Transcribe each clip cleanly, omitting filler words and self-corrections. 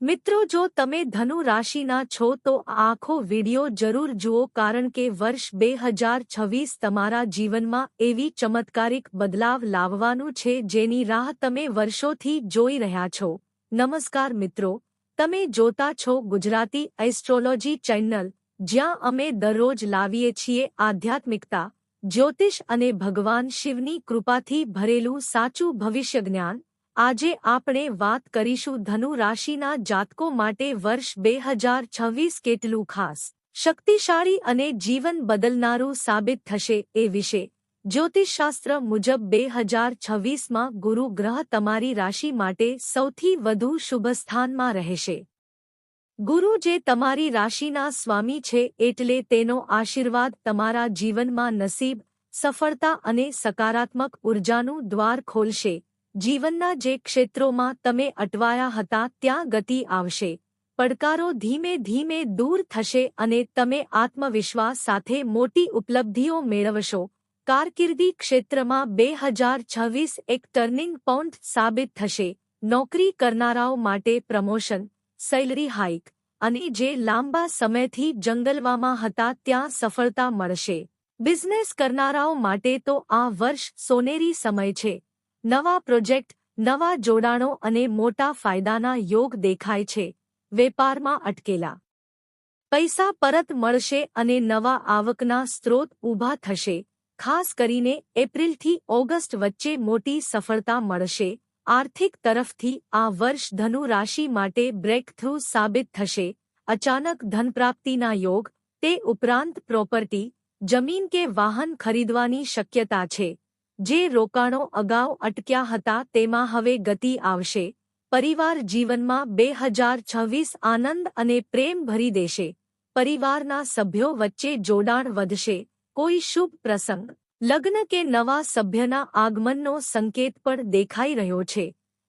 મિત્રો, જો તમે ધનુ રાશિના છો તો આ આખો વિડિયો જરૂર જુઓ, કારણ કે વર્ષ 2026 તમારા જીવનમાં એવી ચમત્કારિક બદલાવ લાવવાનું છે જેની રાહ તમે વર્ષોથી જોઈ રહ્યા છો. નમસ્કાર મિત્રો, તમે જોતા છો ગુજરાતી એસ્ટ્રોલોજી ચેનલ, જ્યાં અમે દરરોજ લાવીએ છીએ આધ્યાત્મિકતા, જ્યોતિષ અને ભગવાન શિવની કૃપાથી ભરેલું સાચું ભવિષ્યજ્ઞાન. આજે આપણે વાત કરીશું ધનુ રાશિના જાતકો માટે વર્ષ 2026 કેટલું ખાસ, શક્તિશાળી અને જીવન બદલનારું સાબિત થશે એ વિશે. જ્યોતિષશાસ્ત્ર મુજબ 2026માં ગુરુ ગ્રહ તમારી રાશિ માટે સૌથી વધુ શુભ સ્થાનમાં રહેશે. ગુરુ જે તમારી રાશિના સ્વામી છે, એટલે તેનો આશીર્વાદ તમારા જીવનમાં નસીબ, સફળતા અને સકારાત્મક ઉર્જાનું દ્વાર ખોલશે. જીવનના જે ક્ષેત્રોમાં તમે અટવાયા હતા ત્યાં ગતિ આવશે, પડકારો ધીમે ધીમે દૂર થશે અને તમે આત્મવિશ્વાસ સાથે મોટી ઉપલબ્ધિઓ મેળવશો. કારકિર્દી ક્ષેત્રમાં 2026 એક ટર્નિંગ પોઈન્ટ સાબિત થશે. નોકરી કરનારાઓ માટે પ્રમોશન, સેલરી હાઇક અને જે લાંબા સમયથી જંગલવામાં હતા ત્યાં સફળતા મળશે. બિઝનેસ કરનારાઓ માટે તો આ વર્ષ સોનેરી સમય છે. નવા પ્રોજેક્ટ, નવા જોડાણો અને મોટા ફાયદાના યોગ દેખાય છે. વેપારમાં અટકેલા પૈસા પરત મળશે અને નવા આવકના સ્ત્રોત ઊભા થશે. ખાસ કરીને એપ્રિલથી ઓગસ્ટ વચ્ચે મોટી સફળતા મળશે. આર્થિક તરફથી આ વર્ષ ધનુ રાશિ માટે બ્રેકથ્રુ સાબિત થશે. અચાનક ધનપ્રાપ્તિના યોગ, તે ઉપરાંત પ્રોપર્ટી, જમીન કે વાહન ખરીદવાની શક્યતા છે. જે રોકાણો અગાઉ અટક્યા હતા તેમાં હવે ગતિ આવશે. પરિવાર જીવનમાં 2026 આનંદ અને પ્રેમ ભરી દેશે. પરિવારના સભ્યો વચ્ચે જોડાણ વધશે. કોઈ શુભ પ્રસંગ, લગ્ન કે નવા સભ્યના આગમનનો સંકેત પણ દેખાઈ રહ્યો છે.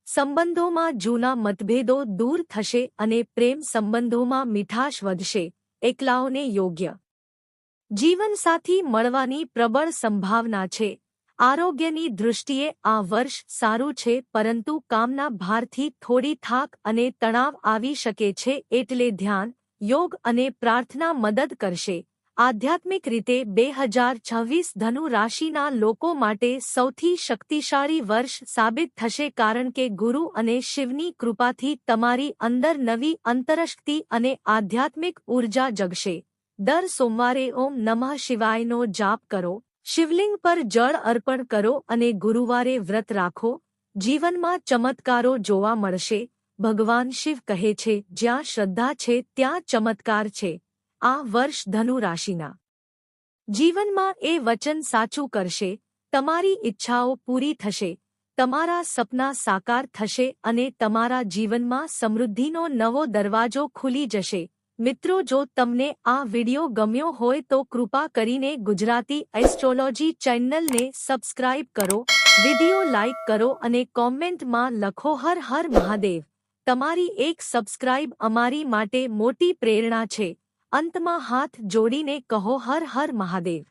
સંબંધોમાં જૂના મતભેદો દૂર થશે અને પ્રેમ સંબંધોમાં મીઠાશ વધશે. એકલાઓને યોગ્ય જીવનસાથી મળવાની પ્રબળ સંભાવના છે. આરોગ્યની દૃષ્ટિએ આ વર્ષ સારું છે, પરંતુ કામના ભારથી થોડી થાક અને તણાવ આવી શકે છે, એટલે ધ્યાન, યોગ અને પ્રાર્થના મદદ કરશે. આધ્યાત્મિક રીતે 2026 ધનુ રાશિના લોકો માટે સૌથી શક્તિશાળી વર્ષ સાબિત થશે, કારણ કે ગુરુ અને શિવની કૃપાથી તમારી અંદર નવી અંતરશક્તિ અને આધ્યાત્મિક ઉર્જા જગશે. દર સોમવારે ઓમ નમઃ શિવાયનો જાપ કરો, શિવલિંગ પર જળ અર્પણ કરો અને ગુરુવારે વ્રત રાખો. જીવનમાં ચમત્કારો જોવા મળશે. ભગવાન શિવ કહે છે, જ્યાં શ્રદ્ધા છે ત્યાં ચમત્કાર છે. આ વર્ષ ધનુ રાશિના જીવનમાં એ વચન સાચું કરશે. તમારી ઈચ્છાઓ પૂરી થશે, તમારા સપના સાકાર થશે અને તમારા જીવનમાં સમૃદ્ધિનો નવો દરવાજો ખુલી જશે. મિત્રો, જો તમને આ વિડિયો ગમ્યો હોય તો કૃપા કરીને ગુજરાતી એસ્ટ્રોલોજી ચેનલને સબસ્ક્રાઇબ કરો, વિડિયો લાઇક કરો અને કોમેન્ટમાં લખો હર હર મહાદેવ. તમારી એક સબસ્ક્રાઇબ અમારી માટે મોટી પ્રેરણા છે. અંતમાં હાથ જોડીને કહો હર હર મહાદેવ.